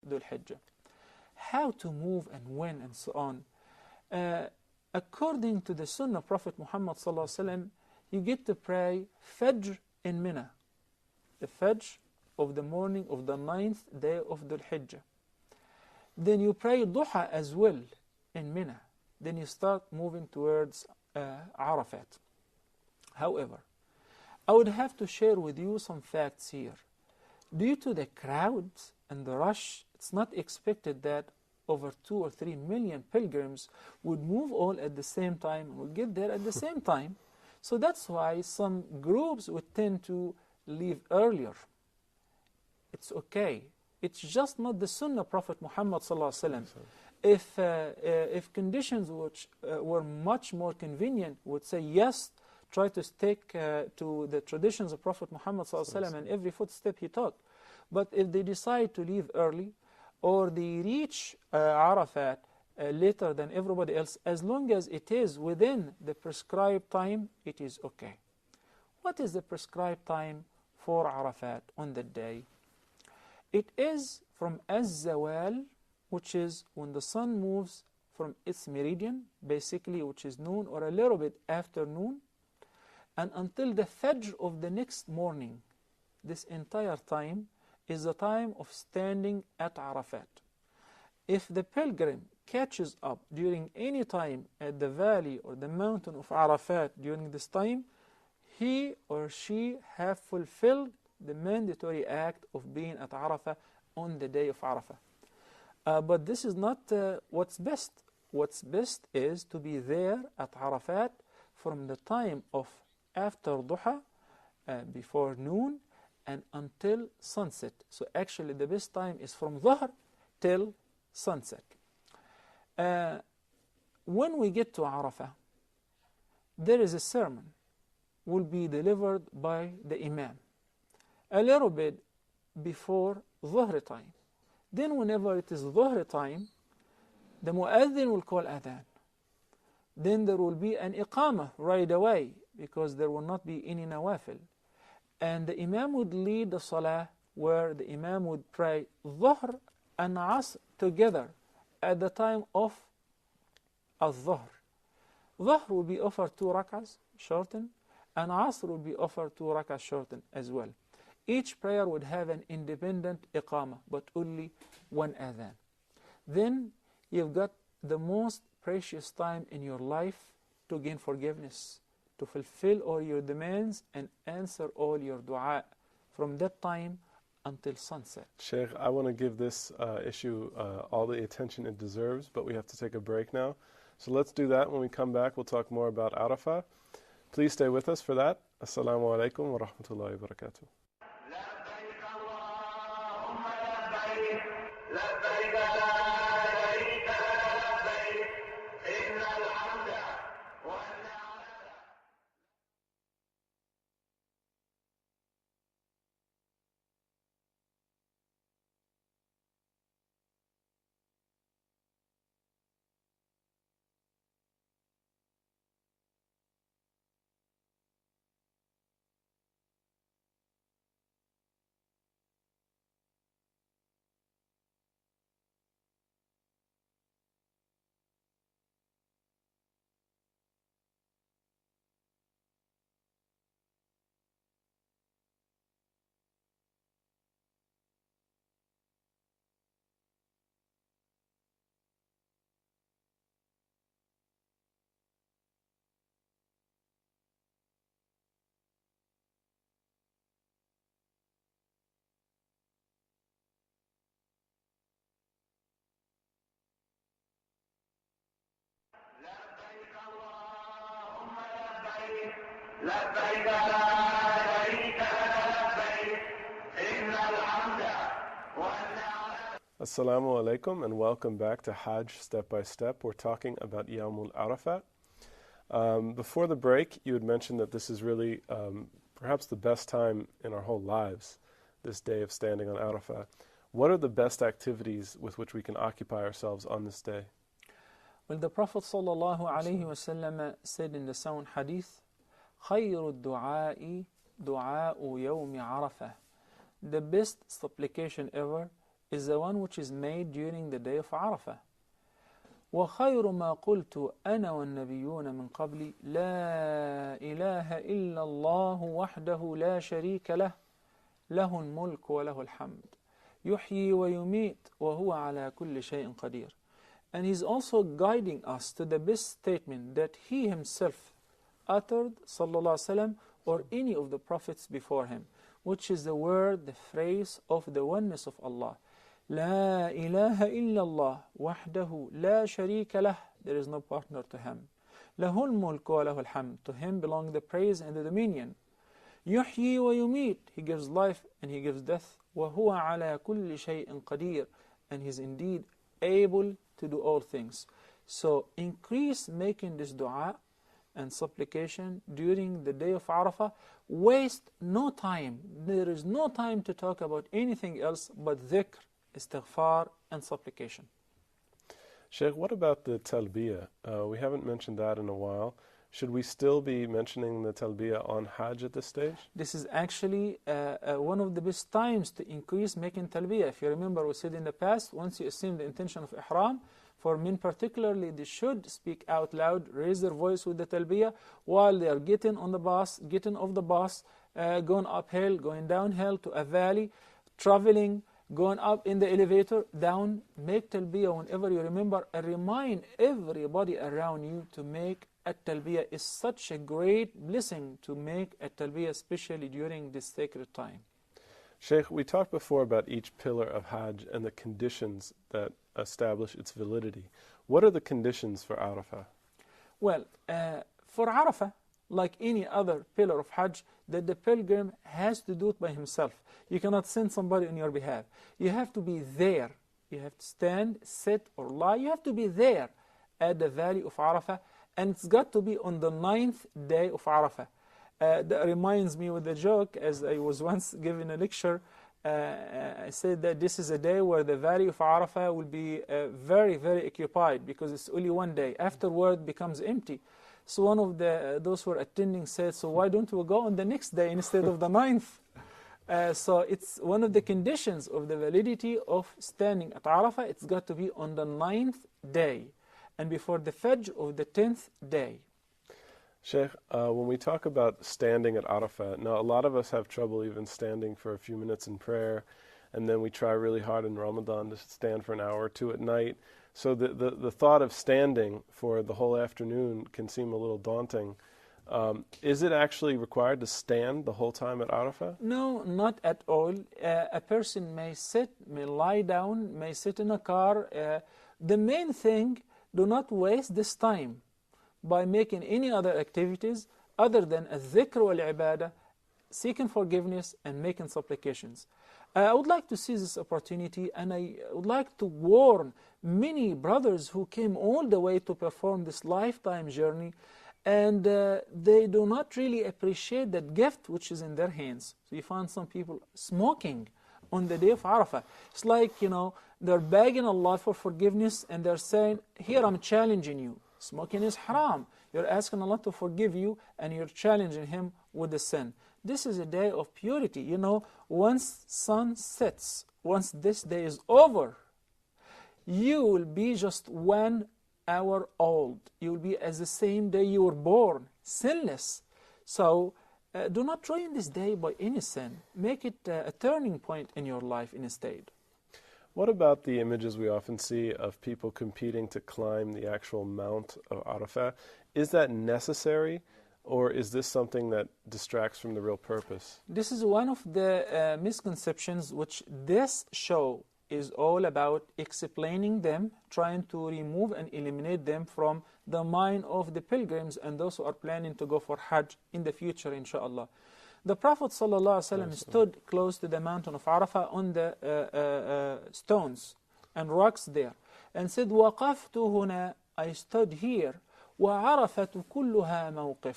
Dhul Hijjah. How to move and when and so on. According to the Sunnah of Prophet Muhammad ﷺ, you get to pray Fajr in Mina, the Fajr of the morning of the 9th day of Dhul Hijjah. Then you pray Duha as well in Mina. Then you start moving towards Arafat. However, I would have to share with you some facts here. Due to the crowds and the rush, it's not expected that over 2 or 3 million pilgrims would move all at the same time and would get there at the same time. So that's why some groups would tend to leave earlier. It's okay. It's just not the Sunnah of Prophet Muhammad ﷺ. If conditions which were much more convenient would say yes, try to stick to the traditions of Prophet Muhammad ﷺ and every footstep he took. But if they decide to leave early or they reach Arafat later than everybody else, as long as it is within the prescribed time, it is okay. What is the prescribed time for Arafat on that day? It is from Az-Zawal, which is when the sun moves from its meridian, basically, which is noon or a little bit after noon, and until the Fajr of the next morning. This entire time is the time of standing at Arafat. If the pilgrim catches up during any time at the valley or the mountain of Arafat during this time, he or she have fulfilled the mandatory act of being at Arafah on the day of Arafah. But this is not what's best. What's best is to be there at Arafat from the time of after Duha, before noon, and until sunset. So actually the best time is from Dhuhr till sunset. When we get to Arafah, there is a sermon will be delivered by the Imam a little bit before Dhuhr time. Then whenever it is Dhuhr time, the Mu'adhin will call Adhan. Then there will be an Iqamah right away, because there will not be any Nawafil. And the Imam would lead the Salah, where the Imam would pray Dhuhr and Asr together at the time of Al-Dhuhr. Dhuhr will be offered 2 rak'ahs, shortened, and Asr will be offered 2 rak'ahs, shortened as well. Each prayer would have an independent Iqamah, but only one Adhan. Then you've got the most precious time in your life to gain forgiveness, to fulfill all your demands and answer all your dua from that time until sunset. Sheikh, I want to give this issue all the attention it deserves, but we have to take a break now. So let's do that. When we come back, we'll talk more about Arafah. Please stay with us for that. Assalamu alaikum wa rahmatullahi wa barakatuh. لبيك لا شريك لبيك إن الحمد والنعمة. Assalamu alaikum and welcome back to Hajj Step by Step. We're talking about Yawmul Arafat. Before the break, you had mentioned that this is really perhaps the best time in our whole lives, this day of standing on Arafat. What are the best activities with which we can occupy ourselves on this day? Well, the Prophet ﷺ said in the sound hadith, خَيْرُ الدُّعَاءِ دُعَاءُ يَوْمِ عَرَفَةٍ. The best supplication ever is the one which is made during the day of Arafah. وخير ما قلت أنا والنبيون من قبلي لا إله إلا الله وحده لا شريك له له الملك وله الحمد يحيي ويميت وهو على كل شيء قدير. And he's also guiding us to the best statement that he himself uttered, sallallahu alaihi wasallam, or any of the prophets before him, which is the word, the phrase of the oneness of Allah. لا إله إلا الله وحده لا شريك له. There is no partner to him. له الملك وله الحمد. To him belong the praise and the dominion. يحيي ويميت. He gives life and he gives death. وهو على كل شيء قدير. And he is indeed able to do all things. So increase making this dua and supplication during the day of Arafah. Waste no time. There is no time to talk about anything else but dhikr, istighfar, and supplication. Sheikh, what about the talbiyah? We haven't mentioned that in a while. Should we still be mentioning the talbiyah on Hajj at this stage? This is actually one of the best times to increase making talbiyah. If you remember, we said in the past, once you assume the intention of ihram, for men particularly, they should speak out loud, raise their voice with the talbiyah while they are getting on the bus, getting off the bus, going uphill, going downhill to a valley, traveling, going up in the elevator, down. Make talbiyah whenever you remember, and remind everybody around you to make at-talbiyah. Is such a great blessing to make at-talbiyah, especially during this sacred time. Sheikh, we talked before about each pillar of Hajj and the conditions that establish its validity. What are the conditions for Arafah? Well, for Arafah, like any other pillar of Hajj, that the pilgrim has to do it by himself. You cannot send somebody on your behalf. You have to be there. You have to stand, sit, or lie. You have to be there at the valley of Arafah, and it's got to be on the 9th day of Arafah. That reminds me with a joke, as I was once giving a lecture, I said that this is a day where the valley of Arafah will be very, very occupied because it's only one day. Afterward, it becomes empty. So one of those who were attending said, so why don't we go on the next day instead of the 9th? So it's one of the conditions of the validity of standing at Arafah. It's got to be on the 9th day and before the Fajr of the 10th day. Sheikh, when we talk about standing at Arafah, now a lot of us have trouble even standing for a few minutes in prayer, and then we try really hard in Ramadan to stand for an hour or two at night. So the thought of standing for the whole afternoon can seem a little daunting. Is it actually required to stand the whole time at Arafah? No, not at all. A person may sit, may lie down, may sit in a car. The main thing, do not waste this time by making any other activities other than a dhikr wal ibadah, seeking forgiveness and making supplications. I would like to seize this opportunity, and I would like to warn many brothers who came all the way to perform this lifetime journey, and they do not really appreciate that gift which is in their hands. So you find some people smoking on the day of Arafah. It's like, they're begging Allah for forgiveness, and they're saying, here I'm challenging you. Smoking is haram. You're asking Allah to forgive you, and you're challenging Him with the sin. This is a day of purity. Once sun sets, once this day is over, you will be just 1 hour old. You will be as the same day you were born, sinless. So do not ruin this day by any sin. Make it a turning point in your life instead. What about the images we often see of people competing to climb the actual Mount of Arafah? Is that necessary, or is this something that distracts from the real purpose? This is one of the misconceptions which this show is all about explaining them, trying to remove and eliminate them from the mind of the pilgrims and those who are planning to go for Hajj in the future, inshallah. The Prophet ﷺ stood close to the mountain of Arafah on the stones and rocks there and said, وَقَفْتُ هُنَا, I stood here, وَعَرَفَةُ كُلُّهَا مَوْقِفٌ.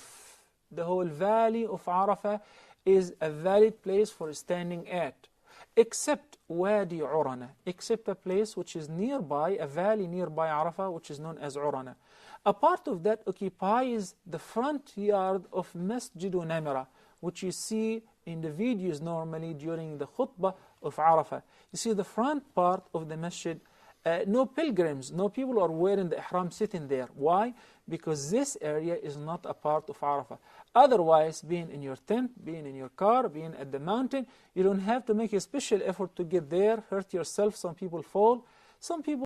The whole valley of Arafah is a valid place for standing at, except Wadi Urana, except a place which is nearby, a valley nearby Arafah, which is known as Urana. A part of that occupies the front yard of Masjid Namira, which you see in the videos normally during the khutbah of Arafah. You see the front part of the masjid, no pilgrims, no people are wearing the ihram sitting there. Why? Because this area is not a part of Arafah. Otherwise, being in your tent, being in your car, being at the mountain, you don't have to make a special effort to get there, hurt yourself. Some people fall. Some people